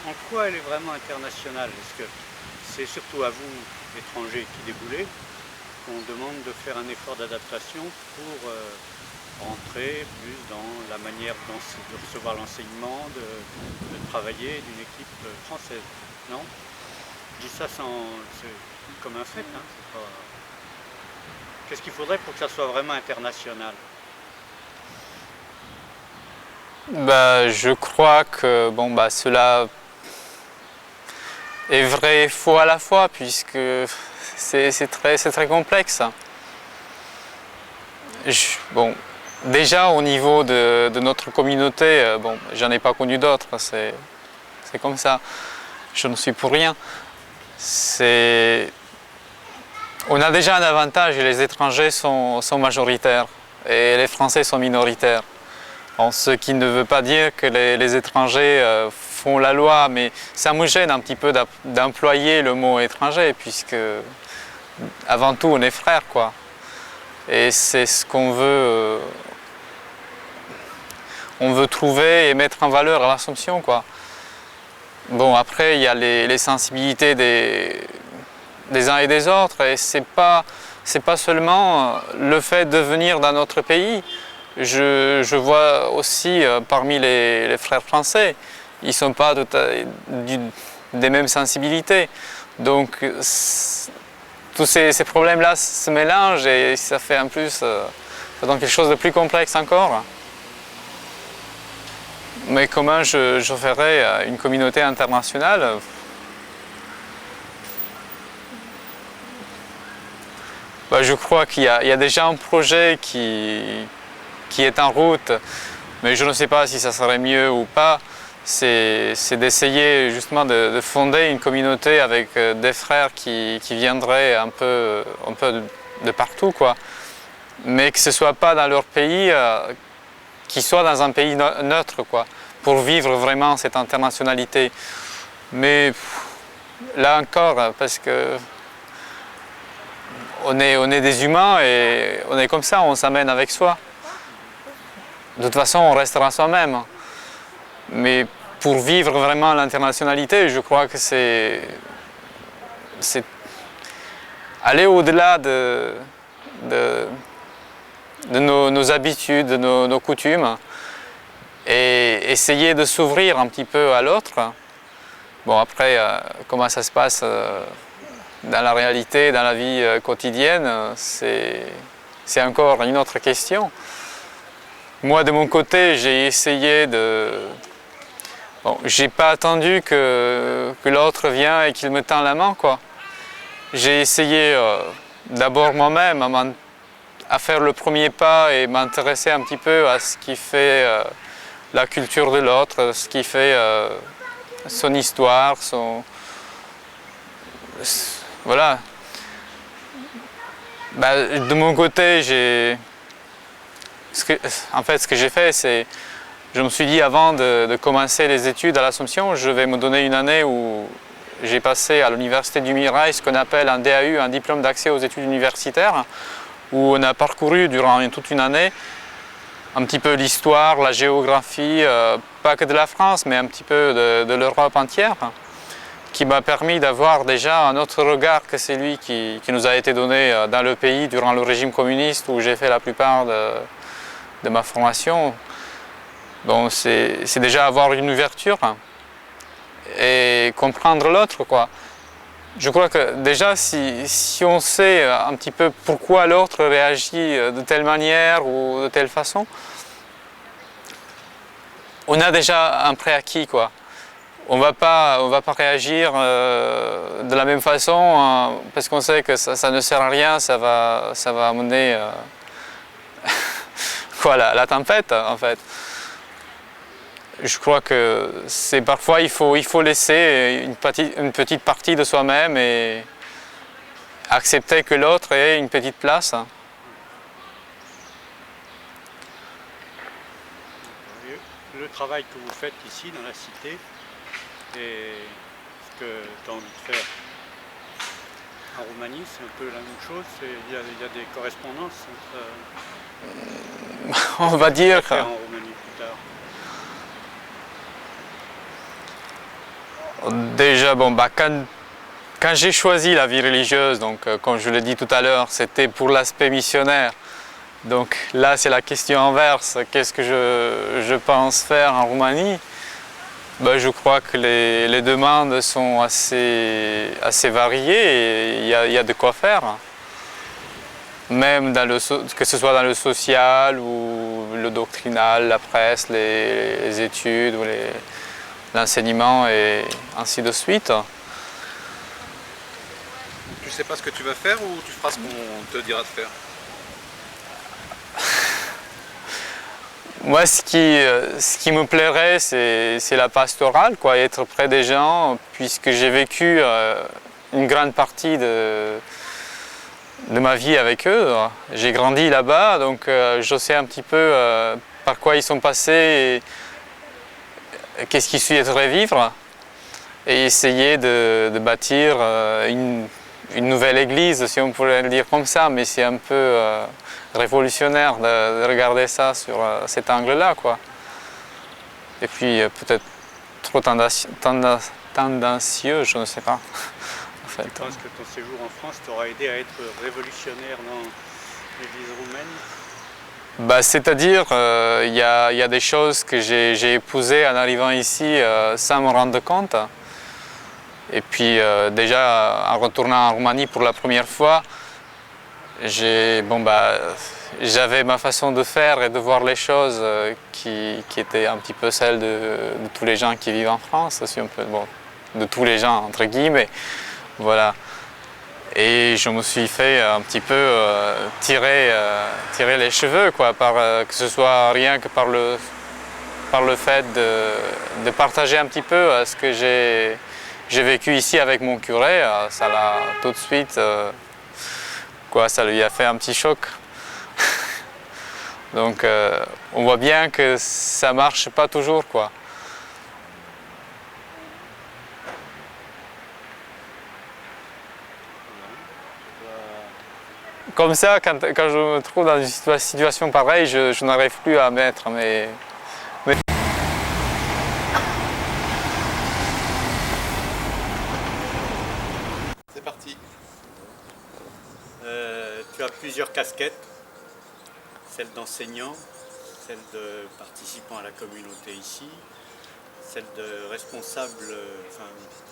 en quoi elle est vraiment internationale? Est-ce que c'est surtout à vous, étrangers qui déboulez, qu'on demande de faire un effort d'adaptation pour rentrer plus dans la manière de recevoir l'enseignement, de travailler d'une équipe française? Non? Je dis ça c'est comme un fait, hein, c'est pas... Qu'est-ce qu'il faudrait pour que ça soit vraiment international? Bah, je crois que bon, bah, cela est vrai et faux à la fois, puisque c'est très complexe. Bon, déjà au niveau de notre communauté, bon, j'en ai pas connu d'autres, c'est comme ça, je ne suis pour rien. On a déjà un avantage, les étrangers sont majoritaires et les Français sont minoritaires. Bon, ce qui ne veut pas dire que les étrangers font la loi, mais ça me gêne un petit peu d'employer le mot étranger, puisque avant tout on est frères, quoi. Et c'est ce qu'on veut, on veut trouver et mettre en valeur à l'Assomption, quoi. Bon, après il y a les sensibilités des uns et des autres, et c'est pas seulement le fait de venir dans notre pays. Je vois aussi parmi les frères français, ils ne sont pas des mêmes sensibilités. Donc tous ces problèmes-là se mélangent et ça fait en plus ça donne quelque chose de plus complexe encore. Mais comment je ferais une communauté internationale? Bah, je crois qu'il y a déjà un projet qui est en route, mais je ne sais pas si ça serait mieux ou pas. C'est d'essayer justement de fonder une communauté avec des frères qui viendraient un peu de partout, quoi. Mais que ce ne soit pas dans leur pays, qu'ils soient dans un pays neutre, quoi, pour vivre vraiment cette internationalité. Mais là encore, parce que on est des humains et on est comme ça, on s'amène avec soi. De toute façon, on restera soi-même. Mais pour vivre vraiment l'internationalité, je crois que c'est aller au-delà de nos habitudes, de nos coutumes, et essayer de s'ouvrir un petit peu à l'autre. Bon, après, comment ça se passe dans la réalité, dans la vie quotidienne, c'est encore une autre question. Moi, de mon côté, j'ai essayé de... Bon, j'ai pas attendu que l'autre vienne et qu'il me tend la main, quoi. J'ai essayé d'abord moi-même à faire le premier pas et m'intéresser un petit peu à ce qui fait la culture de l'autre, ce qui fait son histoire, voilà. Bah, de mon côté, en fait, ce que j'ai fait, c'est... Je me suis dit, avant de commencer les études à l'Assomption, je vais me donner une année où j'ai passé à l'Université du Mirail ce qu'on appelle un DAU, un diplôme d'accès aux études universitaires, où on a parcouru durant toute une année un petit peu l'histoire, la géographie, pas que de la France, mais un petit peu de l'Europe entière, qui m'a permis d'avoir déjà un autre regard que celui qui nous a été donné dans le pays durant le régime communiste, où j'ai fait la plupart de ma formation. Bon, c'est déjà avoir une ouverture et comprendre l'autre, quoi. Je crois que déjà, si on sait un petit peu pourquoi l'autre réagit de telle manière ou de telle façon, on a déjà un préacquis, quoi. On va pas réagir de la même façon parce qu'on sait que ça ne sert à rien, ça va amener quoi, la tempête, en fait. Je crois que parfois il faut laisser une petite partie de soi-même et accepter que l'autre ait une petite place. Le travail que vous faites ici dans la cité et ce que tu as envie de faire en Roumanie, c'est un peu la même chose. Il y a des correspondances entre... On va dire... faire en Roumanie plus tard. Déjà, bon, quand j'ai choisi la vie religieuse, donc comme je l'ai dit tout à l'heure, c'était pour l'aspect missionnaire. Donc là, c'est la question inverse. Qu'est-ce que je pense faire en Roumanie? Ben, je crois que les demandes sont assez variées et il y a de quoi faire. Même que ce soit dans le social ou le doctrinal, la presse, les études ou l'enseignement et ainsi de suite. Tu sais pas ce que tu vas faire ou tu feras ce qu'on te dira de faire? Moi, ce qui me plairait, c'est la pastorale, quoi, être près des gens, puisque j'ai vécu une grande partie de ma vie avec eux. J'ai grandi là-bas, donc je sais un petit peu par quoi ils sont passés et qu'est-ce qu'ils souhaiteraient vivre, et essayer de bâtir une nouvelle église, si on pourrait le dire comme ça, mais c'est un peu révolutionnaire de regarder ça sur cet angle-là, quoi. Et puis peut-être trop tendancieux, je ne sais pas. En fait. Tu penses que ton séjour en France t'aura aidé à être révolutionnaire dans l'église roumaine? Bah, c'est-à-dire, il y a des choses que j'ai épousées en arrivant ici sans me rendre compte. Et puis déjà, en retournant en Roumanie pour la première fois, j'avais ma façon de faire et de voir les choses qui était un petit peu celle de tous les gens qui vivent en France, aussi un peu, bon, de tous les gens entre guillemets, voilà. Et je me suis fait un petit peu tirer les cheveux, quoi, que ce soit rien que par le fait de partager un petit peu ce que j'ai vécu ici avec mon curé. Ça l'a tout de suite, ça lui a fait un petit choc. Donc on voit bien que ça marche pas toujours, quoi. Comme ça, quand je me trouve dans une situation pareille, je n'arrive plus à mettre mes... C'est parti. Tu as plusieurs casquettes, celle d'enseignant, celle de participant à la communauté ici, celle de responsable,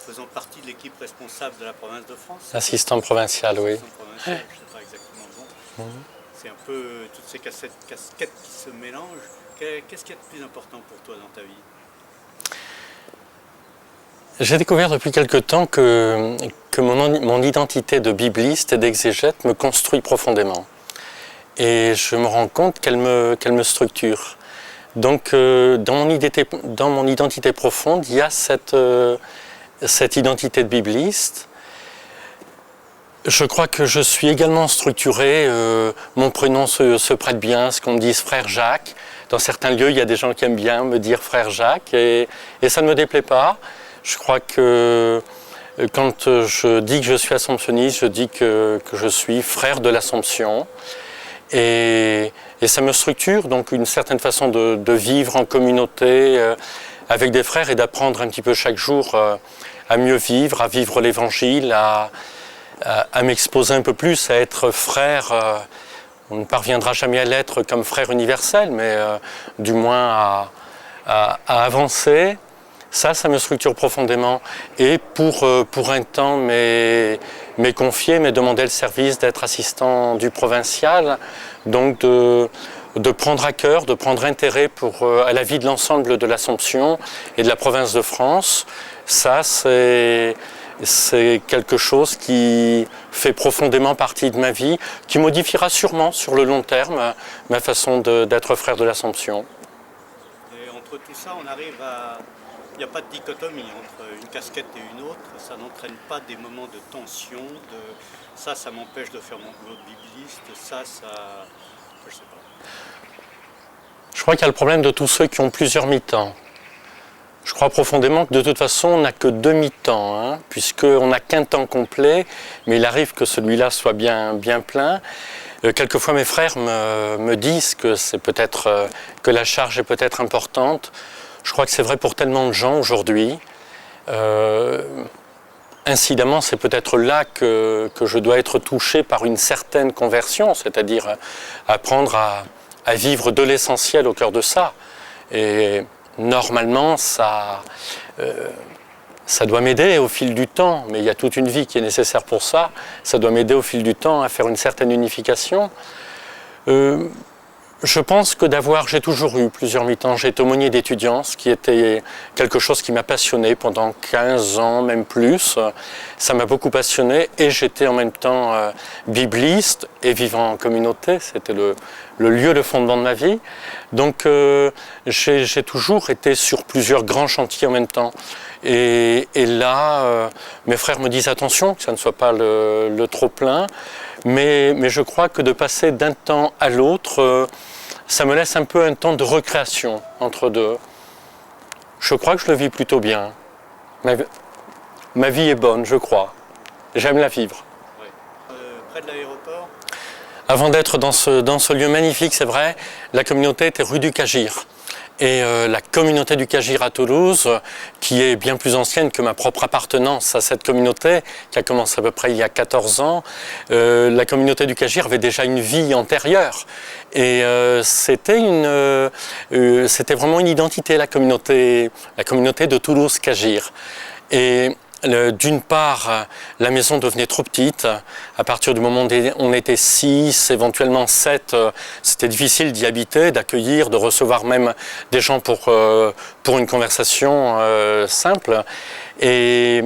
faisant partie de l'équipe responsable de la province de France. Assistant provincial, oui. Assistant provincial, je ne sais pas exactement le nom. C'est un peu toutes ces casquettes qui se mélangent. Qu'est-ce qui est le plus important pour toi dans ta vie? J'ai découvert depuis quelque temps que mon identité de bibliste et d'exégète me construit profondément. Et je me rends compte qu'elle me structure. Donc dans mon identité profonde, il y a cette identité de bibliste. Je crois que je suis également structuré. Mon prénom se prête bien, ce qu'on me dise frère Jacques. Dans certains lieux, il y a des gens qui aiment bien me dire frère Jacques et ça ne me déplaît pas. Je crois que quand je dis que je suis assomptionniste, je dis que je suis frère de l'Assomption. Et ça me structure, donc une certaine façon de vivre en communauté avec des frères et d'apprendre un petit peu chaque jour à mieux vivre, à vivre l'Évangile, à m'exposer un peu plus, à être frère. On ne parviendra jamais à l'être comme frère universel, mais du moins à avancer. Ça me structure profondément. Et pour un temps, m'est confié, m'est demandé le service d'être assistant du provincial, donc de prendre à cœur, de prendre intérêt à la vie de l'ensemble de l'Assomption et de la province de France. Ça, c'est quelque chose qui fait profondément partie de ma vie, qui modifiera sûrement sur le long terme ma façon d'être frère de l'Assomption. Et entre tout ça, on arrive à... Il n'y a pas de dichotomie entre une casquette et une autre, ça n'entraîne pas des moments de tension, ça m'empêche de faire mon boulot de bibliste, je sais pas. Je crois qu'il y a le problème de tous ceux qui ont plusieurs mi-temps. Je crois profondément que de toute façon, on n'a que 2 mi-temps, puisqu'on n'a qu'un temps complet, mais il arrive que celui-là soit bien plein. Quelquefois, mes frères me disent que c'est que la charge est peut-être importante. Je crois que c'est vrai pour tellement de gens aujourd'hui. Incidemment, c'est peut-être là que je dois être touché par une certaine conversion, c'est-à-dire apprendre à vivre de l'essentiel au cœur de ça. Et normalement, ça doit m'aider au fil du temps, mais il y a toute une vie qui est nécessaire pour ça. Ça doit m'aider au fil du temps à faire une certaine unification. Je pense que j'ai toujours eu plusieurs mi-temps. J'ai été aumônier d'étudiants, ce qui était quelque chose qui m'a passionné pendant 15 ans, même plus. Ça m'a beaucoup passionné et j'étais en même temps bibliste et vivant en communauté. C'était le lieu de fondement de ma vie. Donc j'ai toujours été sur plusieurs grands chantiers en même temps. Et là, mes frères me disent attention, que ça ne soit pas le trop plein. Mais je crois que de passer d'un temps à l'autre, ça me laisse un peu un temps de recréation entre deux. Je crois que je le vis plutôt bien. Ma vie est bonne, je crois. J'aime la vivre. Ouais. Près de l'aéroport? Avant d'être dans ce lieu magnifique, c'est vrai, la communauté était rue du Cagir. Et la communauté du Cagir à Toulouse, qui est bien plus ancienne que ma propre appartenance à cette communauté, qui a commencé à peu près il y a 14 ans, la communauté du Cagir avait déjà une vie antérieure. Et c'était vraiment une identité, la communauté de Toulouse-Cagir. Et d'une part, la maison devenait trop petite. À partir du moment où on était 6, éventuellement 7, c'était difficile d'y habiter, d'accueillir, de recevoir même des gens pour une conversation simple. Et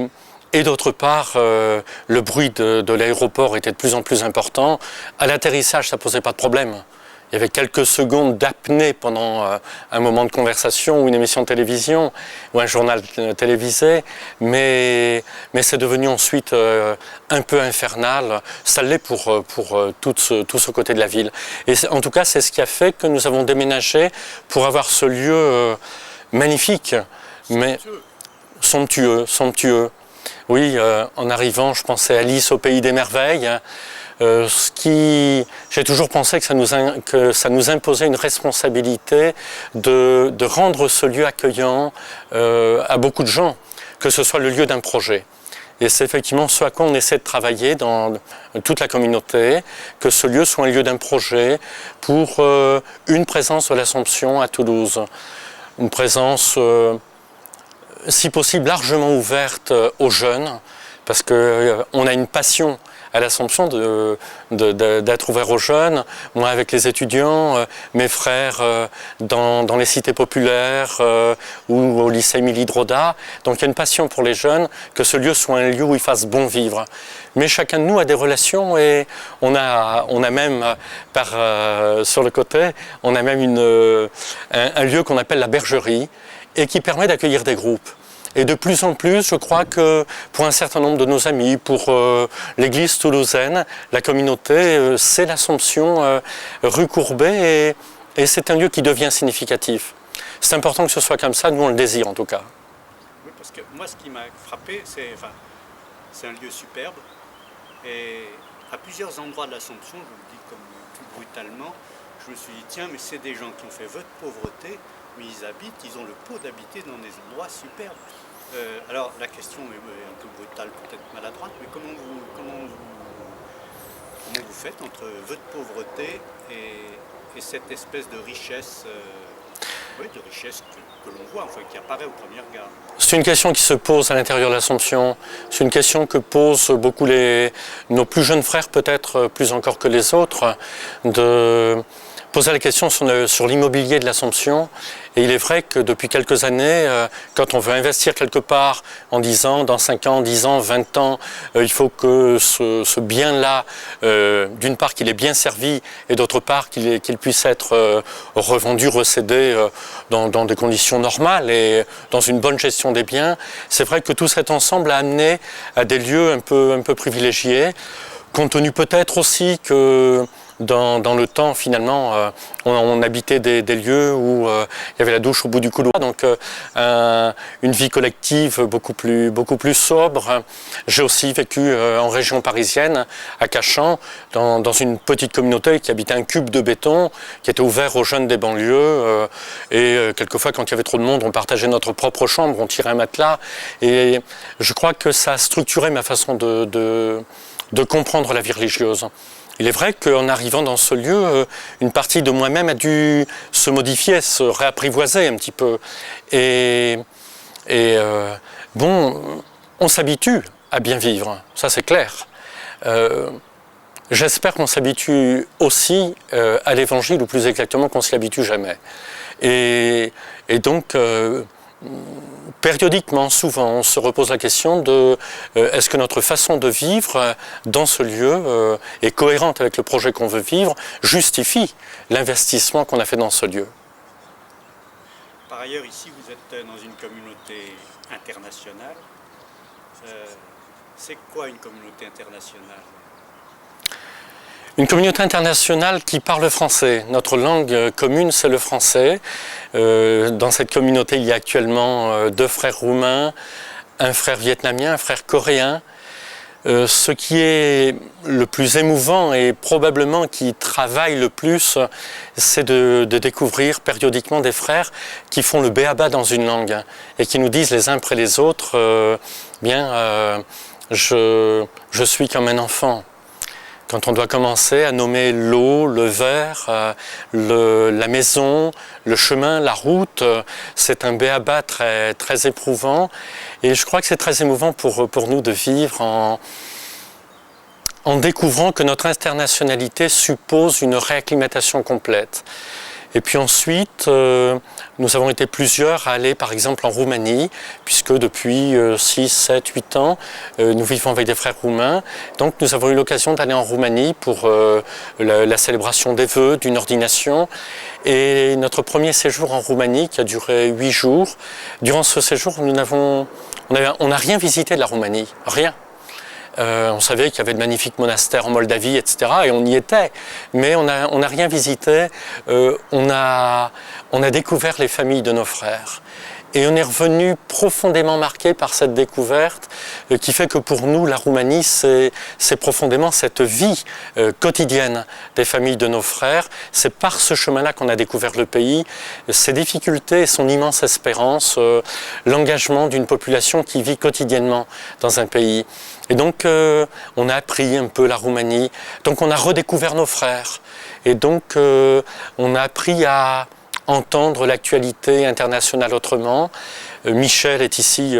d'autre part, le bruit de l'aéroport était de plus en plus important. À l'atterrissage, ça ne posait pas de problème. Il y avait quelques secondes d'apnée pendant un moment de conversation ou une émission de télévision ou un journal télévisé, mais c'est devenu ensuite un peu infernal. Ça l'est pour tout ce côté de la ville. Et en tout cas, c'est ce qui a fait que nous avons déménagé pour avoir ce lieu magnifique, mais somptueux. Oui, en arrivant, je pensais à Alice au pays des merveilles. J'ai toujours pensé que ça nous imposait une responsabilité de rendre ce lieu accueillant à beaucoup de gens, que ce soit le lieu d'un projet. Et c'est effectivement ce à quoi on essaie de travailler dans toute la communauté, que ce lieu soit un lieu d'un projet pour une présence de l'Assomption à Toulouse. Une présence, si possible, largement ouverte aux jeunes, parce qu'on a une passion à l'Assomption d'être ouvert aux jeunes, moi avec les étudiants, mes frères dans les cités populaires ou au lycée Émilie Droda. Donc il y a une passion pour les jeunes, que ce lieu soit un lieu où ils fassent bon vivre. Mais chacun de nous a des relations et on a même, sur le côté, on a même un lieu qu'on appelle la bergerie et qui permet d'accueillir des groupes. Et de plus en plus, je crois que pour un certain nombre de nos amis, pour l'église toulousaine, la communauté, c'est l'Assomption rue Courbet et c'est un lieu qui devient significatif. C'est important que ce soit comme ça, nous on le désire en tout cas. Oui, parce que moi ce qui m'a frappé, c'est un lieu superbe et à plusieurs endroits de l'Assomption, je vous le dis comme tout brutalement, je me suis dit tiens mais c'est des gens qui ont fait vœu de pauvreté, mais ils ont le pot d'habiter dans des endroits superbes. Alors la question est un peu brutale, peut-être maladroite, mais comment vous faites entre vœu de pauvreté et cette espèce de richesse, que l'on voit, enfin qui apparaît au premier regard? C'est une question qui se pose à l'intérieur de l'Assomption. C'est une question que posent beaucoup nos plus jeunes frères, peut-être plus encore que les autres, de poser la question sur l'immobilier de l'Assomption. Et il est vrai que depuis quelques années, quand on veut investir quelque part en disant dans 5 ans, 10 ans, 20 ans, il faut que ce bien-là, d'une part qu'il est bien servi et d'autre part qu'il puisse être revendu, recédé dans des conditions normales et dans une bonne gestion des biens. C'est vrai que tout cet ensemble a amené à des lieux un peu privilégiés, compte tenu peut-être aussi que dans le temps, finalement, on habitait des lieux où il y avait la douche au bout du couloir, donc une vie collective beaucoup plus sobre. J'ai aussi vécu en région parisienne, à Cachan, dans une petite communauté qui habitait un cube de béton, qui était ouvert aux jeunes des banlieues. Et quelquefois, quand il y avait trop de monde, on partageait notre propre chambre, on tirait un matelas. Et je crois que ça a structuré ma façon de comprendre la vie religieuse. Il est vrai qu'en arrivant dans ce lieu, une partie de moi-même a dû se modifier, se réapprivoiser un petit peu. Bon, on s'habitue à bien vivre, ça c'est clair. J'espère qu'on s'habitue aussi à l'évangile, ou plus exactement qu'on s'y habitue jamais. Et donc, périodiquement, souvent, on se repose la question de est-ce que notre façon de vivre dans ce lieu est cohérente avec le projet qu'on veut vivre, justifie l'investissement qu'on a fait dans ce lieu. Par ailleurs, ici, vous êtes dans une communauté internationale. C'est quoi une communauté internationale ? Une communauté internationale qui parle français. Notre langue commune, c'est le français. Dans cette communauté, il y a actuellement 2 frères roumains, un frère vietnamien, un frère coréen. Ce qui est le plus émouvant et probablement qui travaille le plus, c'est de découvrir périodiquement des frères qui font le b.a.-ba dans une langue et qui nous disent les uns après les autres je suis comme un enfant. Quand on doit commencer à nommer l'eau, le verre, la maison, le chemin, la route, c'est un b.a.-ba très, très éprouvant. Et je crois que c'est très émouvant pour nous de vivre en découvrant que notre internationalité suppose une réacclimatation complète. Et puis ensuite, nous avons été plusieurs à aller par exemple en Roumanie, puisque depuis 6, 7, 8 ans, nous vivons avec des frères roumains. Donc nous avons eu l'occasion d'aller en Roumanie pour la célébration des vœux, d'une ordination. Et notre premier séjour en Roumanie, qui a duré 8 jours, durant ce séjour, on n'a rien visité de la Roumanie, rien. On savait qu'il y avait de magnifiques monastères en Moldavie, etc. Et on y était, mais on n'a rien visité. On a découvert les familles de nos frères. Et on est revenu profondément marqué par cette découverte qui fait que pour nous, la Roumanie, c'est profondément cette vie quotidienne des familles de nos frères. C'est par ce chemin-là qu'on a découvert le pays, ses difficultés, son immense espérance, l'engagement d'une population qui vit quotidiennement dans un pays. Et donc, on a appris un peu la Roumanie. Donc, on a redécouvert nos frères. Et donc, on a appris à entendre l'actualité internationale autrement. Michel est ici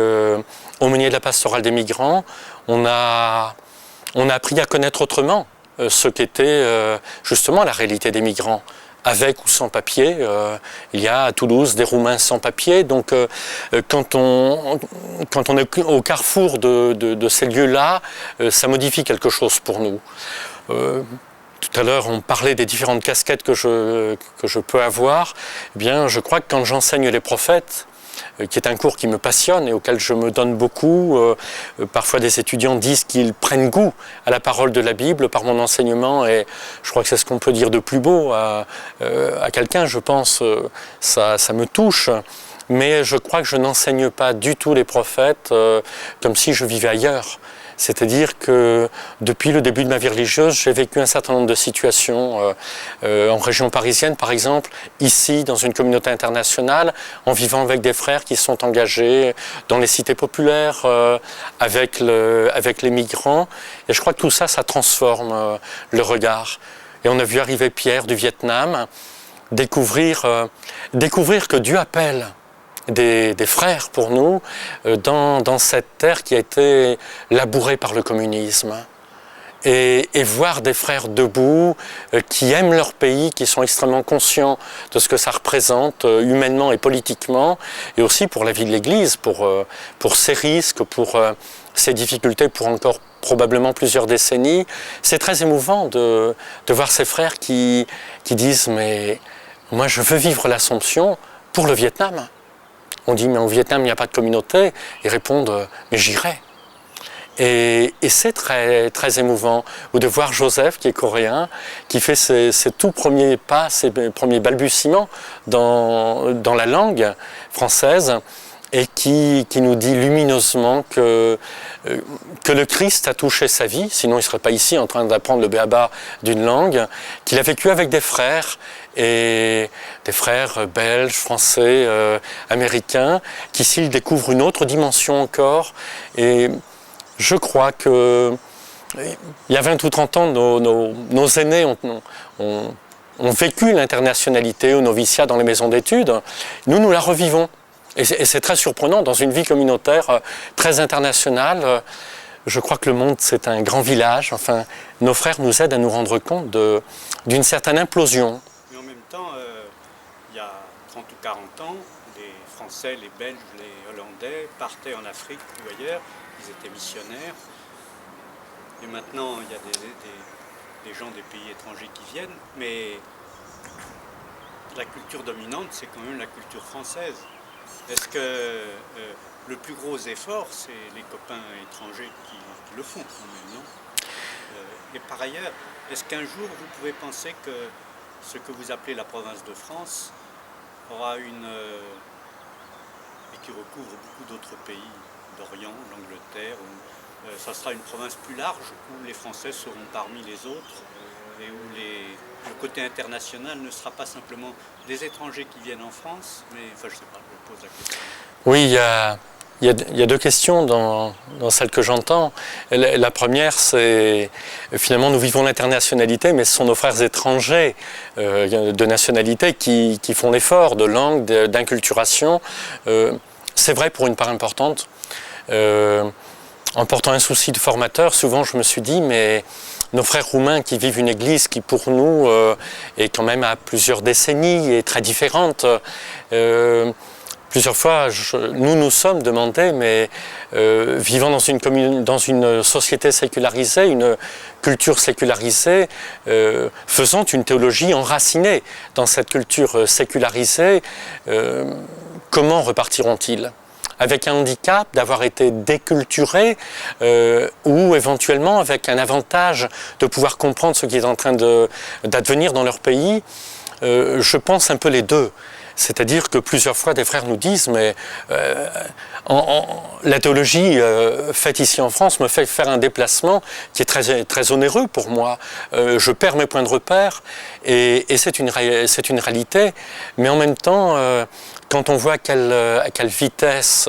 aumônier de la pastorale des migrants. On a appris à connaître autrement ce qu'était justement la réalité des migrants. Avec ou sans papier, il y a à Toulouse des Roumains sans papier. Donc quand on est au carrefour de ces lieux-là, ça modifie quelque chose pour nous. Tout à l'heure, on parlait des différentes casquettes que je peux avoir. Eh bien, je crois que quand j'enseigne les prophètes, qui est un cours qui me passionne et auquel je me donne beaucoup, parfois des étudiants disent qu'ils prennent goût à la parole de la Bible par mon enseignement, et je crois que c'est ce qu'on peut dire de plus beau à quelqu'un, je pense, ça me touche. Mais je crois que je n'enseigne pas du tout les prophètes comme si je vivais ailleurs. C'est-à-dire que depuis le début de ma vie religieuse, j'ai vécu un certain nombre de situations en région parisienne, par exemple, ici, dans une communauté internationale, en vivant avec des frères qui sont engagés dans les cités populaires, avec les migrants. Et je crois que tout ça, ça transforme le regard. Et on a vu arriver Pierre du Vietnam, découvrir que Dieu appelle des frères pour nous dans cette terre qui a été labourée par le communisme. Et voir des frères debout, qui aiment leur pays, qui sont extrêmement conscients de ce que ça représente humainement et politiquement, et aussi pour la vie de l'Église, pour ses risques, pour ses difficultés pour encore probablement plusieurs décennies. C'est très émouvant de voir ces frères qui disent « mais moi je veux vivre l'Assomption pour le Vietnam ». On dit, mais au Vietnam, il n'y a pas de communauté. Ils répondent, mais j'irai. Et c'est très, très émouvant. Ou de voir Joseph, qui est coréen, qui fait ses tout premiers pas, ses premiers balbutiements dans la langue française, et qui nous dit lumineusement que le Christ a touché sa vie, sinon il ne serait pas ici en train d'apprendre le béaba d'une langue, qu'il a vécu avec des frères, et des frères belges, français, américains, qui s'ils découvrent une autre dimension encore. Et je crois que il y a 20 ou 30 ans, nos aînés ont vécu l'internationalité au noviciat dans les maisons d'études. Nous la revivons. Et c'est très surprenant, dans une vie communautaire très internationale. Je crois que le monde, c'est un grand village. Enfin, nos frères nous aident à nous rendre compte d'une certaine implosion. Mais en même temps, il y a 30 ou 40 ans, les Français, les Belges, les Hollandais partaient en Afrique ou ailleurs. Ils étaient missionnaires. Et maintenant, il y a des gens des pays étrangers qui viennent. Mais la culture dominante, c'est quand même la culture française. Est-ce que le plus gros effort, c'est les copains étrangers qui le font quand même, non? Et par ailleurs, est-ce qu'un jour vous pouvez penser que ce que vous appelez la province de France aura et qui recouvre beaucoup d'autres pays d'Orient, l'Angleterre, ça sera une province plus large où les Français seront parmi les autres et où le côté international ne sera pas simplement des étrangers qui viennent en France, mais enfin je ne sais pas, je pose la question. Oui, il y a deux questions dans celle que j'entends. La première, c'est finalement nous vivons l'internationalité, mais ce sont nos frères étrangers de nationalité qui font l'effort de langue, d'inculturation. C'est vrai pour une part importante. En portant un souci de formateur, souvent je me suis dit, mais nos frères roumains qui vivent une église qui pour nous est quand même à plusieurs décennies et très différente, plusieurs fois nous sommes demandés, mais vivant dans une société sécularisée, une culture sécularisée, faisant une théologie enracinée dans cette culture sécularisée, comment repartiront-ils ? Avec un handicap d'avoir été déculturé ou éventuellement avec un avantage de pouvoir comprendre ce qui est en train d'advenir dans leur pays. Je pense un peu les deux. C'est-à-dire que plusieurs fois des frères nous disent mais la théologie faite ici en France me fait faire un déplacement qui est très, très onéreux pour moi. Je perds mes points de repère et c'est une réalité. Mais en même temps, quand on voit à quelle vitesse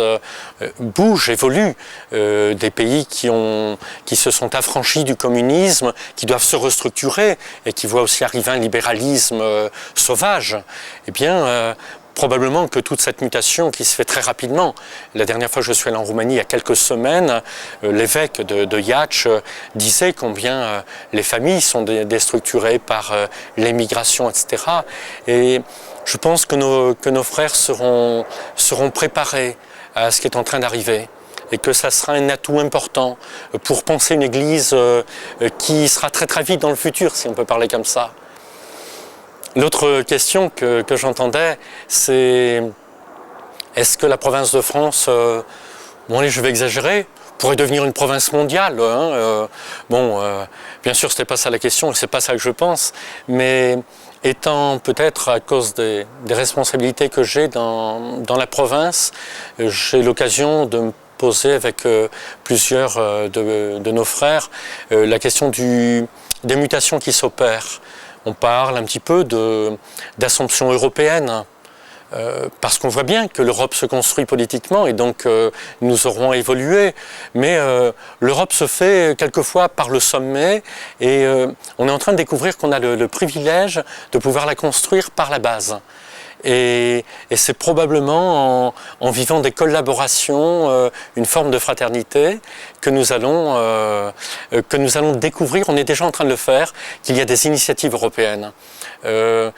bougent, évoluent des pays qui se sont affranchis du communisme, qui doivent se restructurer et qui voient aussi arriver un libéralisme sauvage, eh bien, probablement que toute cette mutation qui se fait très rapidement. La dernière fois que je suis allé en Roumanie, il y a quelques semaines, l'évêque de Iași disait combien les familles sont déstructurées par l'émigration, etc. Et je pense que nos frères seront préparés à ce qui est en train d'arriver et que ça sera un atout important pour penser une église qui sera très très vite dans le futur, si on peut parler comme ça. L'autre question que j'entendais, c'est est-ce que la province de France, bon allez, je vais exagérer, pourrait devenir une province mondiale, hein, bien sûr, c'était pas ça la question, et c'est pas ça que je pense, mais étant peut-être à cause des responsabilités que j'ai dans la province, j'ai l'occasion de me poser avec plusieurs de nos frères la question des mutations qui s'opèrent. On parle un petit peu d'assomption européenne, parce qu'on voit bien que l'Europe se construit politiquement et donc nous aurons évolué, mais l'Europe se fait quelquefois par le sommet et on est en train de découvrir qu'on a le privilège de pouvoir la construire par la base. Et c'est probablement en vivant des collaborations, une forme de fraternité que nous allons découvrir, on est déjà en train de le faire, qu'il y a des initiatives européennes. Que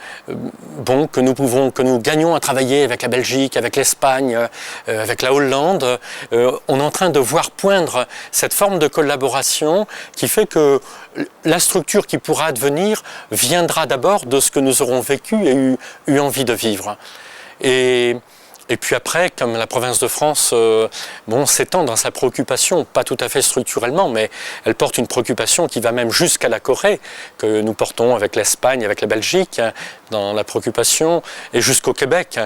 nous gagnons à travailler avec la Belgique, avec l'Espagne, avec la Hollande. On est en train de voir poindre cette forme de collaboration qui fait que la structure qui pourra advenir viendra d'abord de ce que nous aurons vécu et eu envie de vivre. Et Et puis après, comme la province de France s'étend dans sa préoccupation, pas tout à fait structurellement, mais elle porte une préoccupation qui va même jusqu'à la Corée, que nous portons avec l'Espagne, avec la Belgique, dans la préoccupation, et jusqu'au Québec,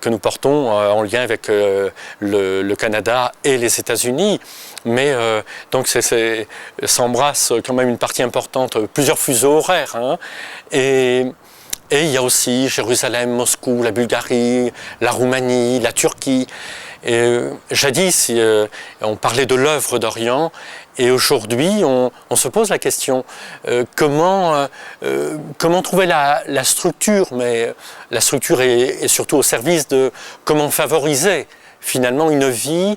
que nous portons en lien avec le Canada et les États-Unis. Mais donc ça embrasse quand même une partie importante, plusieurs fuseaux horaires. Et il y a aussi Jérusalem, Moscou, la Bulgarie, la Roumanie, la Turquie. Jadis, on parlait de l'œuvre d'Orient, et aujourd'hui, on se pose la question comment trouver la structure, mais la structure est surtout au service de comment favoriser finalement une vie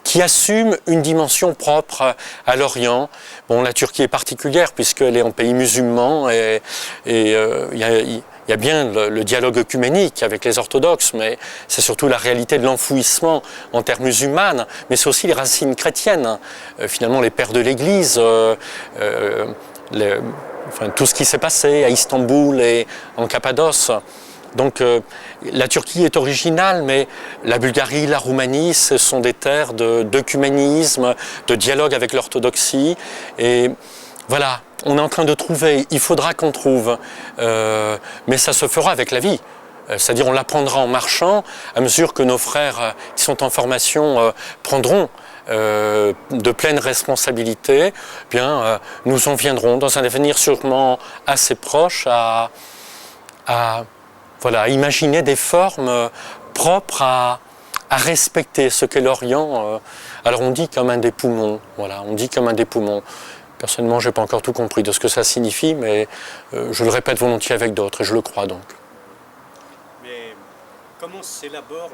qui assume une dimension propre à l'Orient. Bon, la Turquie est particulière puisqu'elle est en pays musulman et il y a bien le dialogue œcuménique avec les orthodoxes, mais c'est surtout la réalité de l'enfouissement en termes musulmanes, mais c'est aussi les racines chrétiennes. Finalement, les pères de l'Église, tout ce qui s'est passé à Istanbul et en Cappadoce. Donc la Turquie est originale, mais la Bulgarie, la Roumanie, ce sont des terres d'œcuménisme, de dialogue avec l'orthodoxie. Et voilà, on est en train de trouver, il faudra qu'on trouve, mais ça se fera avec la vie. C'est-à-dire on l'apprendra en marchant, à mesure que nos frères qui sont en formation prendront de pleines responsabilités, nous en viendrons dans un avenir sûrement assez proche à imaginer des formes propres à respecter ce qu'est l'Orient. Alors on dit comme un des poumons, voilà, on dit comme un des poumons. Personnellement, je n'ai pas encore tout compris de ce que ça signifie, mais je le répète volontiers avec d'autres, et je le crois donc. Mais comment s'élaborent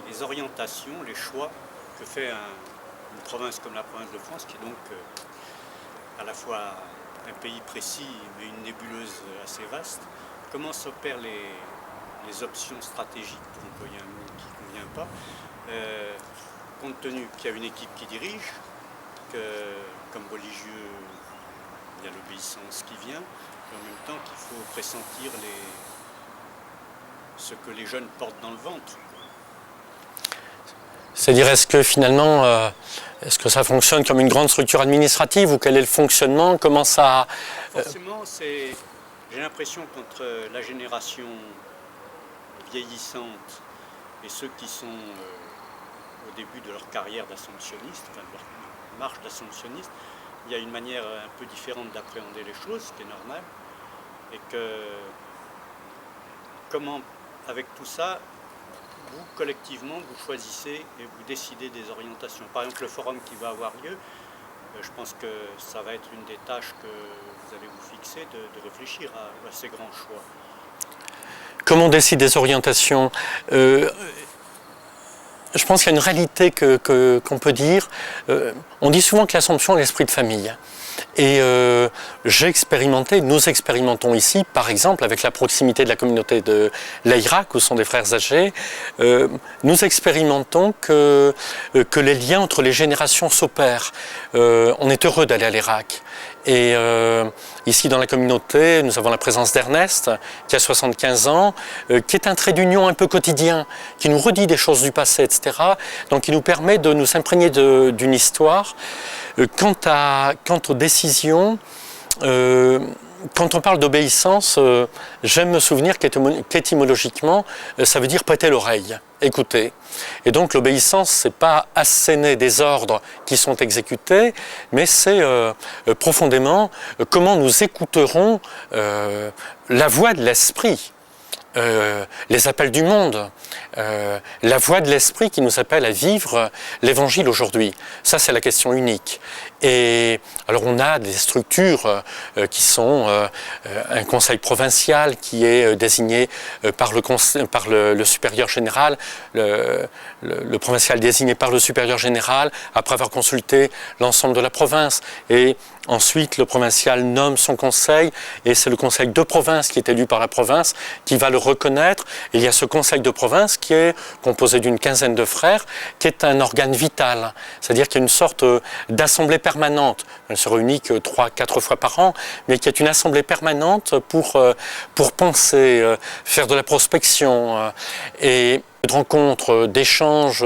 les orientations, les choix que fait une province comme la province de France, qui est donc à la fois un pays précis, mais une nébuleuse assez vaste? Comment s'opèrent les options stratégiques, pour employer un mot qui ne convient pas, compte tenu qu'il y a une équipe qui dirige, que comme religieux, il y a l'obéissance qui vient, et en même temps qu'il faut pressentir ce que les jeunes portent dans le ventre. C'est-à-dire, est-ce que finalement, est-ce que ça fonctionne comme une grande structure administrative, ou quel est le fonctionnement, comment ça... Forcément, j'ai l'impression qu'entre la génération vieillissante et ceux qui sont au début de leur carrière d'assomptionniste, enfin de leur marche d'assomptionniste, il y a une manière un peu différente d'appréhender les choses, ce qui est normal, et que comment, avec tout ça, vous, collectivement, vous choisissez et vous décidez des orientations. Par exemple, le forum qui va avoir lieu, je pense que ça va être une des tâches que vous allez vous fixer, de réfléchir à ces grands choix. Comment on décide des orientations? Je pense qu'il y a une réalité qu'on peut dire. On dit souvent que l'Assomption est l'esprit de famille. Et j'ai expérimenté, nous expérimentons ici, par exemple, avec la proximité de la communauté de l'Irak, où sont des frères âgés, nous expérimentons que les liens entre les générations s'opèrent. On est heureux d'aller à l'Irak. Et ici dans la communauté, nous avons la présence d'Ernest, qui a 75 ans, qui est un trait d'union un peu quotidien, qui nous redit des choses du passé, etc. Donc qui nous permet de nous imprégner d'une histoire. Quant aux décisions, quand on parle d'obéissance, j'aime me souvenir qu'étymologiquement, ça veut dire prêter l'oreille, écouter. Et donc l'obéissance, c'est pas asséner des ordres qui sont exécutés, mais c'est profondément comment nous écouterons la voix de l'esprit. Les appels du monde, la voix de l'esprit qui nous appelle à vivre l'évangile aujourd'hui. Ça, c'est la question unique. Et alors, on a des structures qui sont un conseil provincial qui est désigné par le supérieur général, le provincial désigné par le supérieur général, après avoir consulté l'ensemble de la province. Et ensuite, le provincial nomme son conseil, et c'est le conseil de province qui est élu par la province qui va le reconnaître. Et il y a ce conseil de province qui est composé d'une quinzaine de frères, qui est un organe vital. C'est-à-dire qu'il y a une sorte d'assemblée permanente. Elle ne se réunit que 3-4 fois par an, mais qui est une assemblée permanente pour penser, faire de la prospection. Et de rencontres, d'échanges,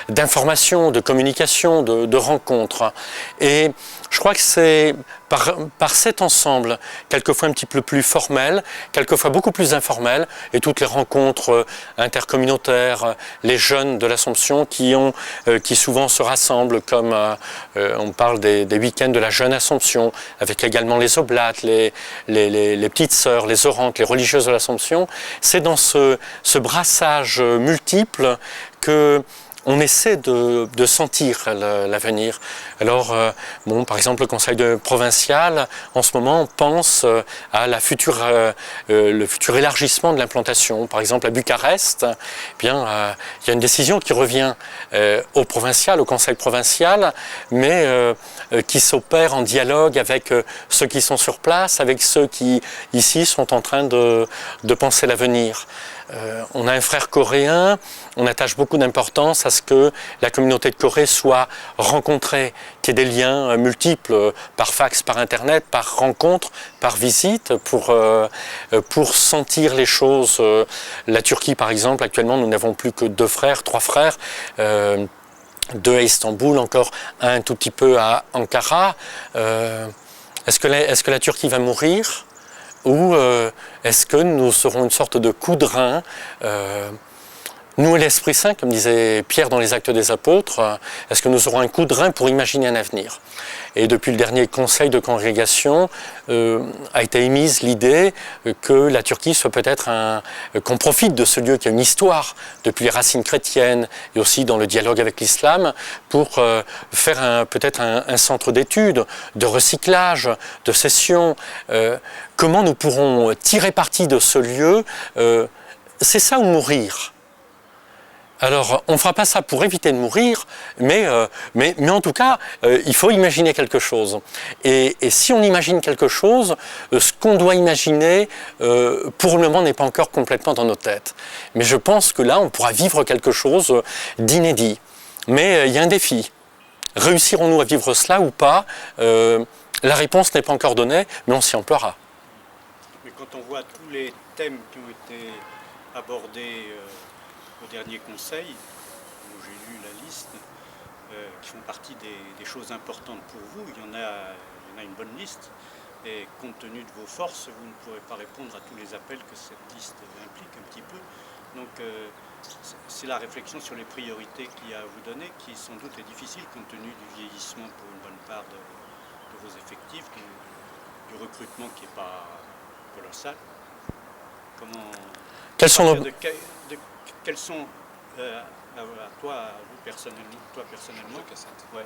d'informations, de communication, de rencontres. Et je crois que c'est par cet ensemble, quelquefois un petit peu plus formel, quelquefois beaucoup plus informel, et toutes les rencontres intercommunautaires, les jeunes de l'Assomption qui souvent se rassemblent, comme on parle des week-ends de la jeune Assomption, avec également les oblates, les petites sœurs, les orantes, les religieuses de l'Assomption. C'est dans ce brassage multiple que on essaie de sentir l'avenir. Alors, bon, par exemple, le Conseil provincial, en ce moment, pense à le futur élargissement de l'implantation. Par exemple, à Bucarest, eh bien, il y a une décision qui revient au provincial, au Conseil provincial, mais qui s'opère en dialogue avec ceux qui sont sur place, avec ceux qui, ici, sont en train de penser l'avenir. On a un frère coréen, on attache beaucoup d'importance à ce que la communauté de Corée soit rencontrée, qu'il y ait des liens multiples, par fax, par internet, par rencontre, par visite, pour sentir les choses. La Turquie, par exemple, actuellement, nous n'avons plus que 2 frères, 3 frères, 2 à Istanbul, encore un tout petit peu à Ankara. Est-ce que la Turquie va mourir ? Ou est-ce que nous serons une sorte de coup de rein, nous et l'Esprit Saint, comme disait Pierre dans les Actes des Apôtres, est-ce que nous aurons un coup de rein pour imaginer un avenir? Et depuis le dernier conseil de congrégation, a été émise l'idée que la Turquie soit peut-être qu'on profite de ce lieu qui a une histoire depuis les racines chrétiennes et aussi dans le dialogue avec l'islam pour faire peut-être un centre d'études, de recyclage, de session. Comment nous pourrons tirer parti de ce lieu? C'est ça ou mourir? Alors, on ne fera pas ça pour éviter de mourir, mais en tout cas, il faut imaginer quelque chose. Et si on imagine quelque chose, ce qu'on doit imaginer, pour le moment, n'est pas encore complètement dans nos têtes. Mais je pense que là, on pourra vivre quelque chose d'inédit. Mais il y a un défi. Réussirons-nous à vivre cela ou pas? La réponse n'est pas encore donnée, mais on s'y emploiera. Mais quand on voit tous les thèmes qui ont été abordés au dernier conseil, où j'ai lu la liste, qui font partie des choses importantes pour vous, il y en a une bonne liste, et compte tenu de vos forces, vous ne pourrez pas répondre à tous les appels que cette liste implique un petit peu. Donc c'est la réflexion sur les priorités qu'il y a à vous donner, qui sans doute est difficile compte tenu du vieillissement pour une bonne part de vos effectifs, du recrutement qui n'est pas colossal. Quels sont nos... Quels sont, à toi personnellement, ouais,